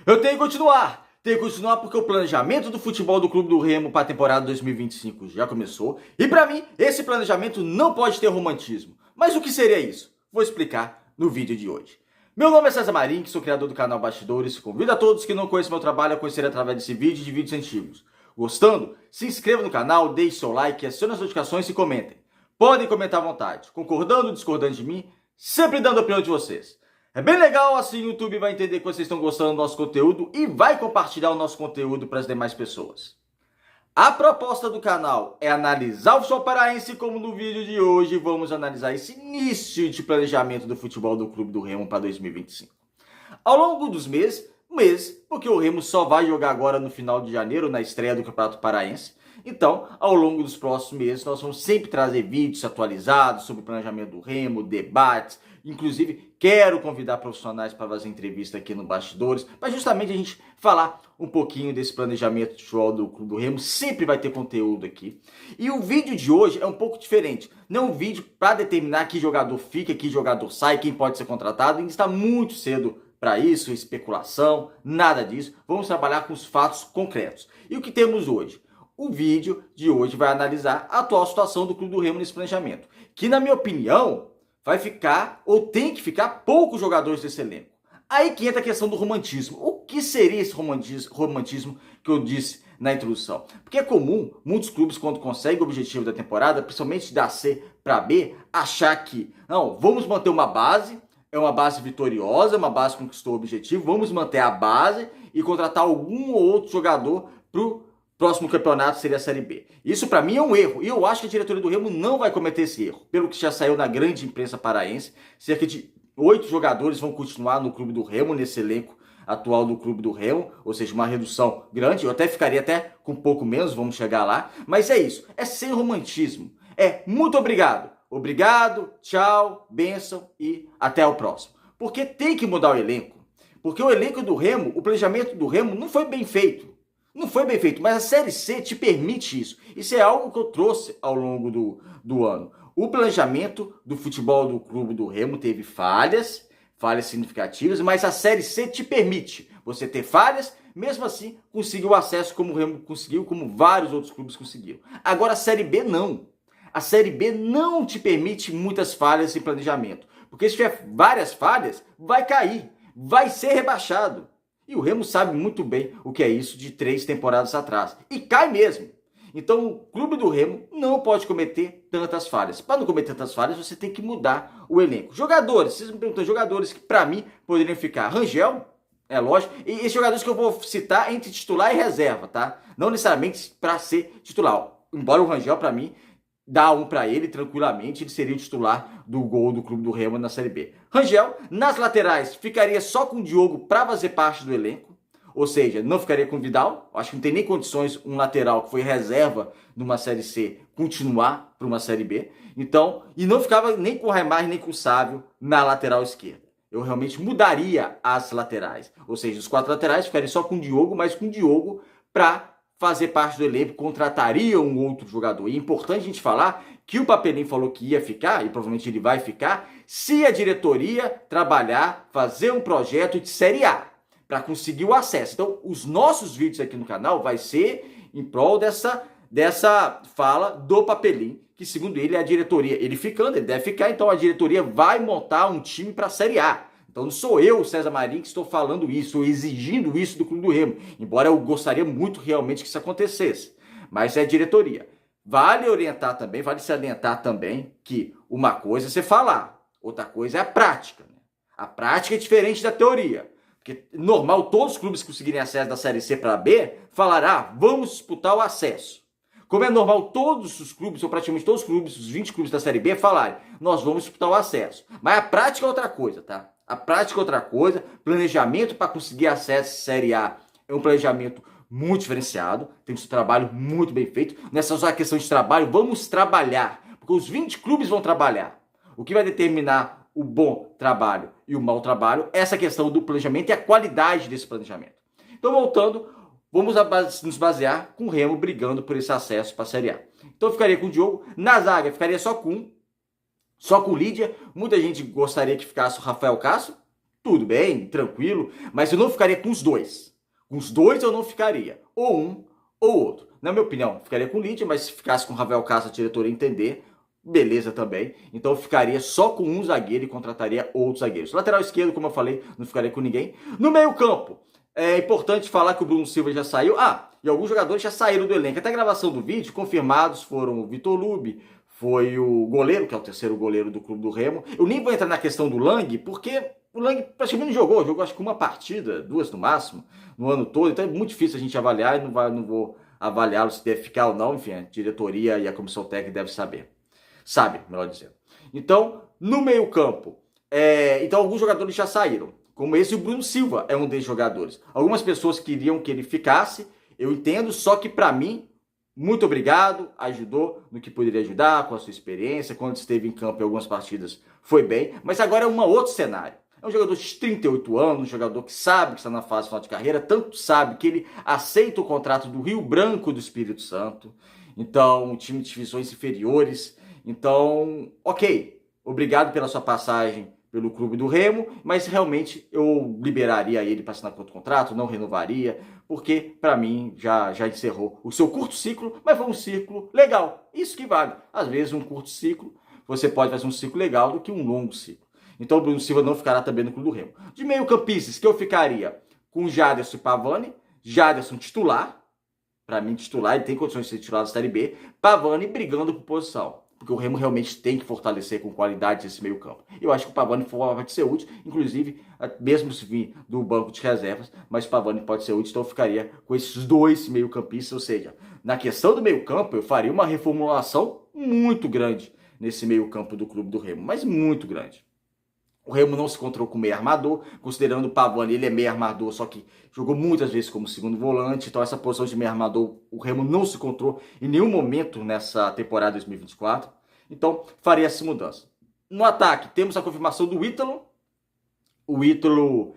Eu tenho que continuar porque o planejamento do futebol do Clube do Remo para a temporada 2025 já começou. E para mim, esse planejamento não pode ter romantismo. Mas o que seria isso? Vou explicar no vídeo de hoje. Meu nome é César Marim, sou criador do canal Bastidores. Convido a todos que não conhecem meu trabalho a conhecer através desse vídeo e de vídeos antigos. Gostando? Se inscreva no canal, deixe seu like, acione as notificações e comentem. Podem comentar à vontade, concordando ou discordando de mim, sempre dando a opinião de vocês. É bem legal, assim o YouTube vai entender que vocês estão gostando do nosso conteúdo e vai compartilhar o nosso conteúdo para as demais pessoas. A proposta do canal é analisar o futebol paraense, como no vídeo de hoje vamos analisar esse início de planejamento do futebol do Clube do Remo para 2025. Ao longo dos meses, porque o Remo só vai jogar agora no final de janeiro, na estreia do Campeonato Paraense. Então, ao longo dos próximos meses, nós vamos sempre trazer vídeos atualizados sobre o planejamento do Remo, debates. Inclusive, quero convidar profissionais para fazer entrevista aqui no Bastidores, para justamente a gente falar um pouquinho desse planejamento de futebol do Clube do Remo. Sempre vai ter conteúdo aqui. E o vídeo de hoje é um pouco diferente. Não é um vídeo para determinar que jogador fica, que jogador sai, quem pode ser contratado. Ainda está muito cedo para isso, especulação, nada disso. Vamos trabalhar com os fatos concretos. E o que temos hoje? O vídeo de hoje vai analisar a atual situação do Clube do Remo nesse planejamento, que na minha opinião vai ficar, ou tem que ficar, poucos jogadores desse elenco. Aí que entra a questão do romantismo. O que seria esse romantismo que eu disse na introdução? Porque é comum muitos clubes, quando conseguem o objetivo da temporada, principalmente da C para B, achar que, não, vamos manter uma base, é uma base vitoriosa, uma base que conquistou o objetivo, vamos manter a base e contratar algum ou outro jogador para o próximo campeonato, seria a Série B. Isso para mim é um erro, e eu acho que a diretoria do Remo não vai cometer esse erro. Pelo que já saiu na grande imprensa paraense, cerca de 8 jogadores vão continuar no Clube do Remo, nesse elenco atual do Clube do Remo, ou seja, uma redução grande. Eu até ficaria até com um pouco menos, vamos chegar lá. Mas é isso, é sem romantismo. É muito obrigado. Obrigado, tchau, bênção e até o próximo. Porque tem que mudar o elenco. Porque o elenco do Remo, o planejamento do Remo não foi bem feito. Não foi bem feito, mas a Série C te permite isso. Isso é algo que eu trouxe ao longo do ano. O planejamento do futebol do Clube do Remo teve falhas significativas, mas a Série C te permite você ter falhas, mesmo assim conseguir o acesso como o Remo conseguiu, como vários outros clubes conseguiram. Agora a Série B não. A Série B não te permite muitas falhas em planejamento. Porque se tiver várias falhas, vai cair, vai ser rebaixado. E o Remo sabe muito bem o que é isso de 3 temporadas atrás. E cai mesmo. Então o Clube do Remo não pode cometer tantas falhas. Para não cometer tantas falhas, você tem que mudar o elenco. Jogadores, vocês me perguntam, jogadores que para mim poderiam ficar. Rangel, é lógico. E esses jogadores que eu vou citar entre titular e reserva, tá? Não necessariamente para ser titular. Embora o Rangel, para mim, dá um para ele tranquilamente, ele seria o titular do gol do Clube do Remo na Série B. Rangel, nas laterais, ficaria só com o Diogo para fazer parte do elenco, ou seja, não ficaria com o Vidal. Acho que não tem nem condições um lateral que foi reserva numa Série C continuar para uma Série B. Então, e não ficava nem com o Raimar nem com o Sávio na lateral esquerda. Eu realmente mudaria as laterais, ou seja, os 4 laterais ficariam só com o Diogo, mas com o Diogo para fazer parte do elenco, contrataria um outro jogador. E é importante a gente falar que o Papelinho falou que ia ficar, e provavelmente ele vai ficar, se a diretoria trabalhar, fazer um projeto de Série A, para conseguir o acesso. Então, os nossos vídeos aqui no canal vai ser em prol dessa fala do Papelinho, que segundo ele é a diretoria. Ele ficando, ele deve ficar, então a diretoria vai montar um time para a Série A. Então não sou eu, César Marim, que estou falando isso, ou exigindo isso do Clube do Remo. Embora eu gostaria muito realmente que isso acontecesse. Mas é a diretoria. Vale orientar também, vale salientar também que uma coisa é você falar, outra coisa é a prática. Né? A prática é diferente da teoria. Porque normal, todos os clubes que conseguirem acesso da Série C para B falarão, vamos disputar o acesso. Como é normal todos os clubes, ou praticamente todos os clubes, os 20 clubes da Série B falarem, nós vamos disputar o acesso. Mas a prática é outra coisa, tá? A prática é outra coisa, planejamento para conseguir acesso à Série A é um planejamento muito diferenciado, tem um trabalho muito bem feito. Nessa só questão de trabalho, vamos trabalhar, porque os 20 clubes vão trabalhar. O que vai determinar o bom trabalho e o mau trabalho é essa questão do planejamento e a qualidade desse planejamento. Então, voltando, vamos nos basear com o Remo brigando por esse acesso para a Série A. Então, eu ficaria com o Diogo, na zaga ficaria só com o Lídia. Muita gente gostaria que ficasse o Rafael Castro, tudo bem, tranquilo, mas eu não ficaria com os dois. Com os dois eu não ficaria, ou um ou outro. Na minha opinião, ficaria com o Lidia, mas se ficasse com o Rafael Castro, a diretoria entender, beleza também. Então eu ficaria só com um zagueiro e contrataria outros zagueiros. Lateral esquerdo, como eu falei, não ficaria com ninguém. No meio campo, é importante falar que o Bruno Silva já saiu. E alguns jogadores já saíram do elenco. Até a gravação do vídeo, confirmados foram o Vitor Lube, foi o goleiro, que é o terceiro goleiro do Clube do Remo. Eu nem vou entrar na questão do Lang, porque o Lang praticamente não jogou acho que uma partida, duas no máximo, no ano todo. Então é muito difícil a gente avaliar e não vou avaliá-lo se deve ficar ou não. Enfim, a diretoria e a comissão técnica devem saber. Sabe, melhor dizendo. Então, no meio campo, então alguns jogadores já saíram. Como esse, o Bruno Silva é um desses jogadores. Algumas pessoas queriam que ele ficasse, eu entendo, só que para mim, muito obrigado, ajudou no que poderia ajudar, com a sua experiência, quando esteve em campo em algumas partidas foi bem, mas agora é um outro cenário. É um jogador de 38 anos, um jogador que sabe que está na fase final de carreira, tanto sabe que ele aceita o contrato do Rio Branco do Espírito Santo, então um time de divisões inferiores, então, ok, obrigado pela sua passagem pelo Clube do Remo, mas realmente eu liberaria ele para assinar outro contrato, não renovaria, porque para mim já encerrou o seu curto ciclo, mas foi um ciclo legal. Isso que vale. Às vezes um curto ciclo, você pode fazer um ciclo legal do que um longo ciclo. Então o Bruno Silva não ficará também no Clube do Remo. De meio campistas, que eu ficaria com Jaderson e Pavani, Jaderson titular, para mim titular, ele tem condições de ser titular da Série B, Pavani brigando por posição. Porque o Remo realmente tem que fortalecer com qualidade esse meio campo. Eu acho que o Pavani pode ser útil, inclusive, mesmo se vir do banco de reservas, mas o Pavani pode ser útil, então eu ficaria com esses dois meio campistas, ou seja, na questão do meio campo, eu faria uma reformulação muito grande nesse meio campo do Clube do Remo, mas muito grande. O Remo não se encontrou com meio armador, considerando o Pavani, ele é meio armador, só que jogou muitas vezes como segundo volante, então essa posição de meio armador, o Remo não se encontrou em nenhum momento nessa temporada 2024, então faria essa mudança. No ataque, temos a confirmação do Ítalo. O Ítalo,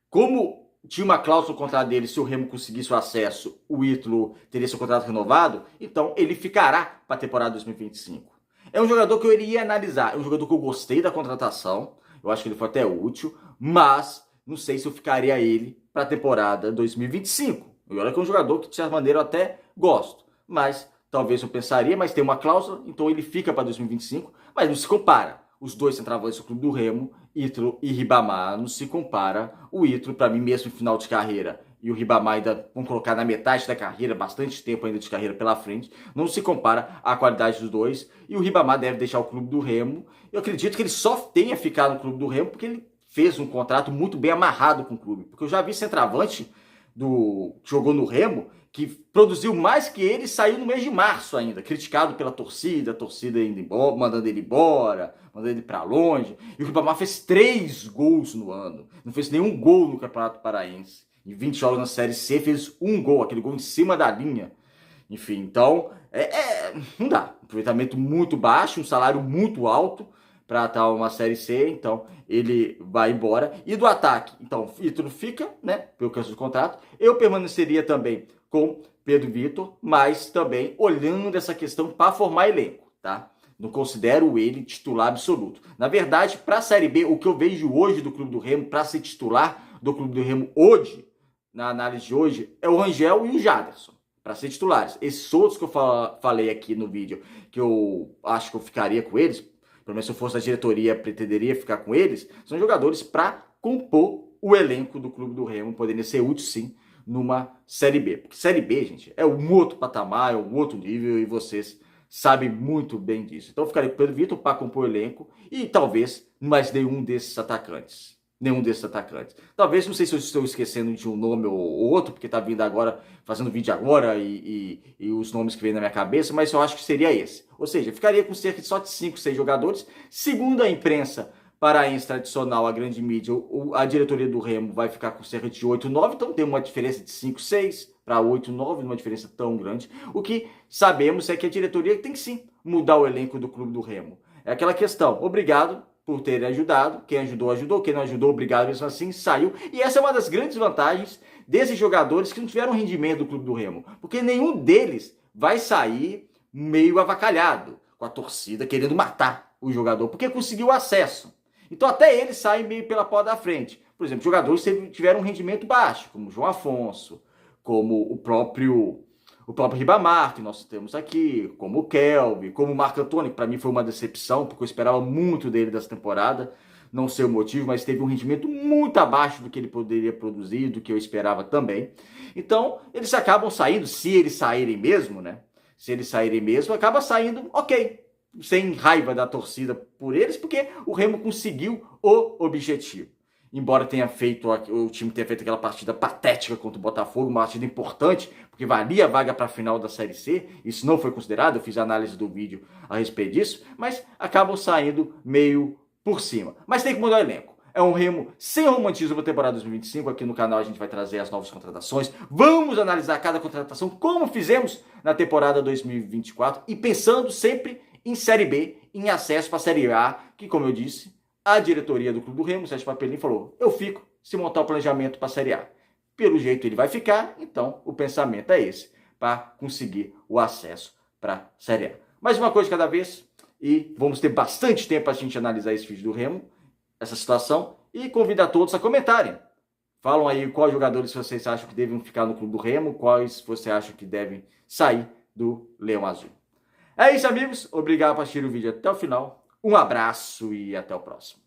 como tinha uma cláusula no contrato dele, se o Remo conseguisse o acesso, o Ítalo teria seu contrato renovado, então ele ficará para a temporada 2025. É um jogador que eu iria analisar, é um jogador que eu gostei da contratação, eu acho que ele foi até útil, mas não sei se eu ficaria ele para a temporada 2025. E olha que é um jogador que, de certa maneira, eu até gosto. Mas talvez eu pensaria, mas tem uma cláusula, então ele fica para 2025. Mas não se compara. Os dois centroavantes do Clube do Remo, Ítalo e Ribamar, não se compara. O Ítalo, para mim, mesmo em final de carreira, e o Ribamar ainda, vamos colocar na metade da carreira, bastante tempo ainda de carreira pela frente, não se compara à qualidade dos dois, e o Ribamar deve deixar o Clube do Remo. Eu acredito que ele só tenha ficado no Clube do Remo porque ele fez um contrato muito bem amarrado com o clube, porque eu já vi centroavante que jogou no Remo, que produziu mais que ele, saiu no mês de março ainda, criticado pela torcida, a torcida indo embora, mandando ele embora, mandando ele para longe, e o Ribamar fez 3 gols no ano, não fez nenhum gol no Campeonato Paraense. Em 20 jogos na Série C, fez um gol, aquele gol em cima da linha. Enfim, então, não dá. Aproveitamento muito baixo, um salário muito alto para estar uma Série C, então ele vai embora. E do ataque, então, Ítalo fica, né, pelo caso do contrato. Eu permaneceria também com Pedro Vitor, mas também olhando essa questão para formar elenco, tá? Não considero ele titular absoluto. Na verdade, para a Série B, o que eu vejo hoje do Clube do Remo, para ser titular do Clube do Remo hoje, na análise de hoje, é o Rangel e o Jaderson, para ser titulares. Esses outros que eu falei aqui no vídeo, que eu acho que eu ficaria com eles, pelo menos se eu fosse a diretoria, pretenderia ficar com eles, são jogadores para compor o elenco do Clube do Remo, poderia ser útil sim numa Série B. Porque Série B, gente, é um outro patamar, é um outro nível e vocês sabem muito bem disso. Então eu ficaria com o Pedro Vitor para compor o elenco e talvez mais nenhum desses atacantes. Talvez, não sei se eu estou esquecendo de um nome ou outro, porque está vindo agora, fazendo vídeo agora e os nomes que vêm na minha cabeça, mas eu acho que seria esse. Ou seja, ficaria com cerca de só de 5, 6 jogadores. Segundo a imprensa paraense tradicional, a grande mídia, a diretoria do Remo vai ficar com cerca de 8, 9, então tem uma diferença de 5, 6 para 8, 9, uma diferença tão grande. O que sabemos é que a diretoria tem que sim mudar o elenco do Clube do Remo. É aquela questão, obrigado por terem ajudado, quem ajudou, ajudou, quem não ajudou, obrigado mesmo assim, saiu. E essa é uma das grandes vantagens desses jogadores que não tiveram rendimento do Clube do Remo, porque nenhum deles vai sair meio avacalhado, com a torcida querendo matar o jogador, porque conseguiu acesso. Então até eles saem meio pela porta da frente, Por exemplo, jogadores tiveram um rendimento baixo, como o João Afonso, como o próprio Ribamar, que nós temos aqui, como o Kelvin, como o Marco Antônio, que para mim foi uma decepção, porque eu esperava muito dele dessa temporada, não sei o motivo, mas teve um rendimento muito abaixo do que ele poderia produzir, do que eu esperava também. Então, eles acabam saindo, se eles saírem mesmo, né? Se eles saírem mesmo, acaba saindo, ok, sem raiva da torcida por eles, porque o Remo conseguiu o objetivo. Embora o time tenha feito aquela partida patética contra o Botafogo, uma partida importante, porque valia a vaga para a final da Série C, isso não foi considerado, eu fiz análise do vídeo a respeito disso, mas acabam saindo meio por cima. Mas tem que mudar o elenco. É um Remo sem romantismo para a temporada 2025. Aqui no canal a gente vai trazer as novas contratações. Vamos analisar cada contratação como fizemos na temporada 2024 e pensando sempre em Série B, em acesso para a Série A, que, como eu disse, a diretoria do Clube do Remo, o Sérgio Papelinho, falou: eu fico se montar o planejamento para a Série A. Pelo jeito ele vai ficar, então o pensamento é esse, para conseguir o acesso para a Série A. Mais uma coisa de cada vez, e vamos ter bastante tempo para a gente analisar esse vídeo do Remo, essa situação, e convido a todos a comentarem. Falam aí quais jogadores vocês acham que devem ficar no Clube do Remo, quais você acha que devem sair do Leão Azul. É isso, amigos. Obrigado por assistir o vídeo até o final. Um abraço e até o próximo.